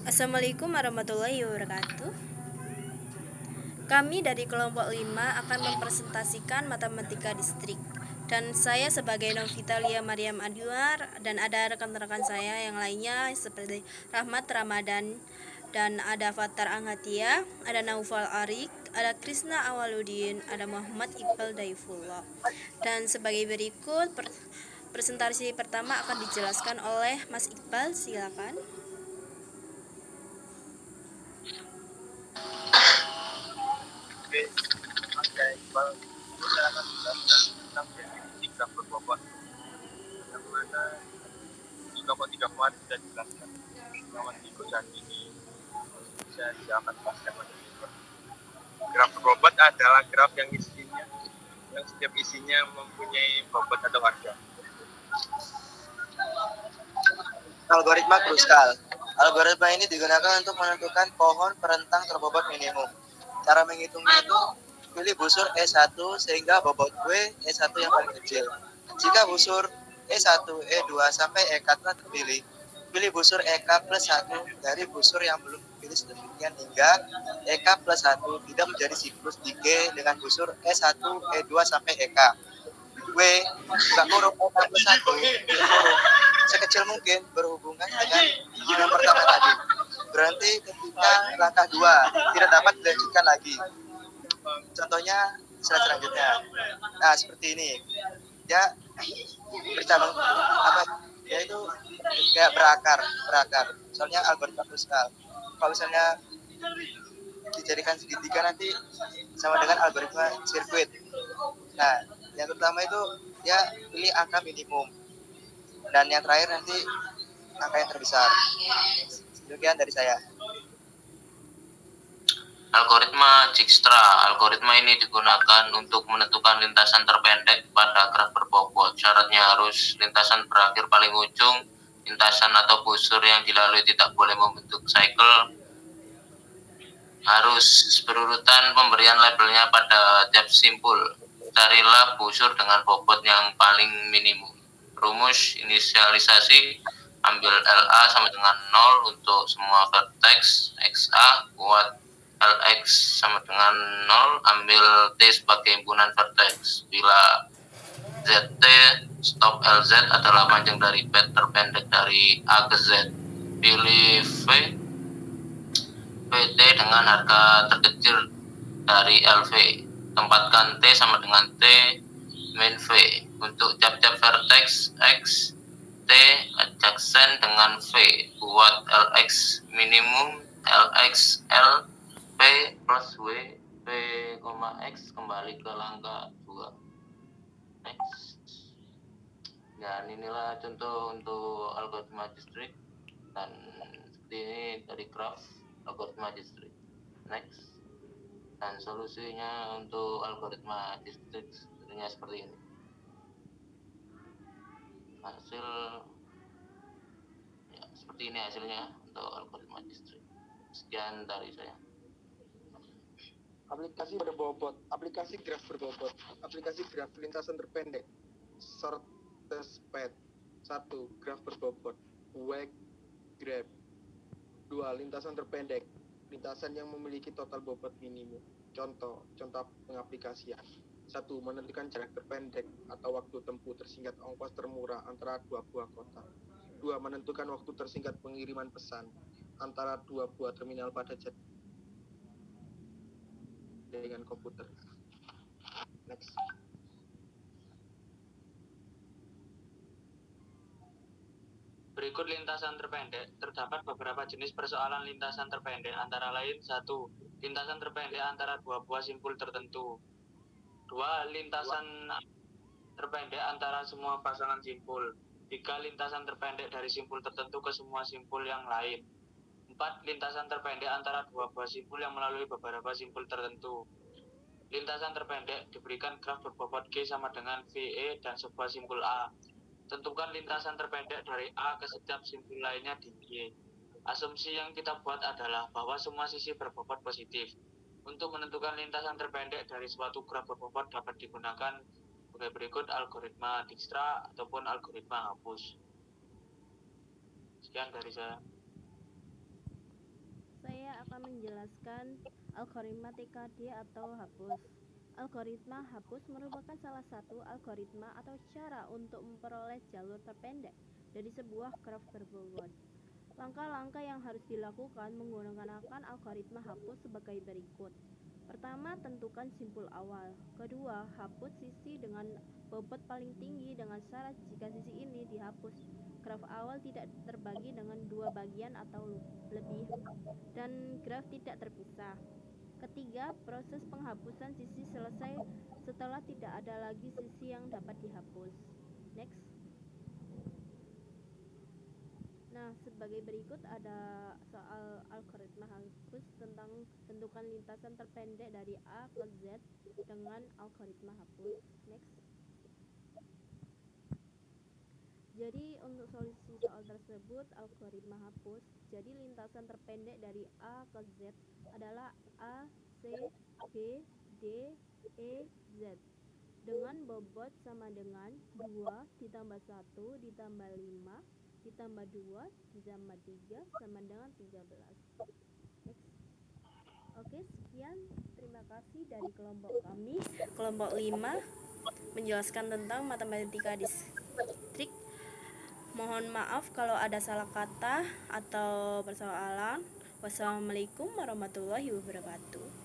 Assalamualaikum warahmatullahi wabarakatuh. Kami dari kelompok 5 akan mempresentasikan matematika distrik. Dan saya sebagai Novitalia Mariam Anwar dan ada rekan-rekan saya yang lainnya seperti Rahmat Ramadan dan ada Fatar Anghatia, ada Naufal Arik, ada Krisna Awaludin, ada Muhammad Iqbal Daifullah. Dan sebagai berikut presentasi pertama akan dijelaskan oleh Mas Iqbal, silakan. Oke, Mas Iqbal, saya akan menjelaskan tentang definisi graf berbobot, yang mana di kelompok 3 kemarin sudah dijelaskan. Namun di kuliah ini saya tidak akan jelaskan lagi. Graf berbobot adalah graf yang setiap isinya mempunyai bobot atau harga. Algoritma Kruskal. Algoritma ini digunakan untuk menentukan pohon perentang terbobot minimum. Cara menghitungnya itu pilih busur E1 sehingga bobot W E1 yang paling kecil. Jika busur E1, E2 sampai EK telah terpilih, pilih busur EK plus 1 dari busur yang belum dipilih sedemikian hingga EK plus 1 tidak menjadi siklus di G dengan busur E1, E2 sampai EK. W buka kurung EK plus 1 kurung sekecil mungkin berhubungan dengan yang pertama tadi. Berarti ketika langkah 2 tidak dapat dilanjutkan lagi. Contohnya slide selanjutnya. Nah, seperti ini. Dia bercabang dia itu kayak berakar. Soalnya algoritma Kruskal. Kalau misalnya dijadikan segitiga nanti sama dengan algoritma sirkuit. Nah, yang pertama itu dia pilih angka minimum. Dan yang terakhir nanti angka yang terbesar. Demikian dari saya. Algoritma Dijkstra. Algoritma ini digunakan untuk menentukan lintasan terpendek pada graf berbobot. Syaratnya harus lintasan berakhir paling ujung, lintasan atau busur yang dilalui tidak boleh membentuk cycle, harus berurutan pemberian labelnya pada tiap simpul. Carilah busur dengan bobot yang paling minimum. Rumus inisialisasi, ambil LA sama dengan 0 untuk semua vertex XA, buat Lx sama dengan 0, ambil T sebagai himpunan vertex. Bila Zt stop Lz adalah panjang dari pet terpendek dari A ke Z. Pilih Vt dengan harga terkecil dari Lv. Tempatkan T sama dengan T min V. Untuk tiap-tiap vertex X, T adjacent dengan V. Buat Lx minimum, Lx L P plus W, P, X kembali ke langkah 2. Next. Dan inilah contoh untuk algoritma distrik. Dan seperti ini dari graf algoritma distrik. Next. Dan solusinya untuk algoritma distrik sebenarnya seperti ini. Hasil ya seperti ini hasilnya untuk algoritma distrik. Sekian dari saya. Aplikasi berbobot, aplikasi graf berbobot, aplikasi graf lintasan terpendek, shortest path. 1. Graf berbobot, wake graph. 2. Lintasan terpendek, lintasan yang memiliki total bobot minimum. Contoh pengaplikasian. 1. Menentukan jarak terpendek atau waktu tempuh tersingkat ongkos termurah antara dua buah kota. 2. Menentukan waktu tersingkat pengiriman pesan antara dua buah terminal pada dengan komputer. Next. Berikut lintasan terpendek. Terdapat beberapa jenis persoalan lintasan terpendek, antara lain 1. Lintasan terpendek antara dua buah simpul tertentu. 2. Lintasan terpendek antara semua pasangan simpul. 3. Lintasan terpendek dari simpul tertentu ke semua simpul yang lain. 4. Lintasan terpendek antara dua buah simpul yang melalui beberapa simpul tertentu. Lintasan terpendek diberikan graf berbobot G sama dengan VE dan sebuah simpul A. Tentukan lintasan terpendek dari A ke setiap simpul lainnya di Y. Asumsi yang kita buat adalah bahwa semua sisi berbobot positif. Untuk menentukan lintasan terpendek dari suatu graf berbobot dapat digunakan sebagai berikut: algoritma Dijkstra ataupun algoritma hapus. Sekian dari saya. menjelaskan algoritma TKD atau hapus. Algoritma hapus merupakan salah satu algoritma atau cara untuk memperoleh jalur terpendek dari sebuah graf terbobot. Langkah-langkah yang harus dilakukan menggunakan algoritma hapus sebagai berikut. Pertama, tentukan simpul awal. Kedua, hapus sisi dengan bobot paling tinggi dengan syarat jika sisi ini dihapus, graf awal tidak terbagi dengan dua bagian atau lebih, dan graf tidak terpisah. Ketiga, proses penghapusan sisi selesai setelah tidak ada lagi sisi yang dapat dihapus. Next. Nah, sebagai berikut ada soal algoritma hapus tentang tentukan lintasan terpendek dari A ke Z dengan algoritma hapus. Next. Jadi untuk solusi soal tersebut algoritma hapus, jadi lintasan terpendek dari A ke Z adalah A, C, B, D, E, Z dengan bobot sama dengan 2 ditambah 1 ditambah 5 ditambah 2 ditambah 3 sama dengan 13. Next. Oke, sekian. Terima kasih dari kelompok kami, kelompok 5, menjelaskan tentang matematika distrik. Mohon maaf kalau ada salah kata atau persoalan. Wassalamualaikum warahmatullahi wabarakatuh.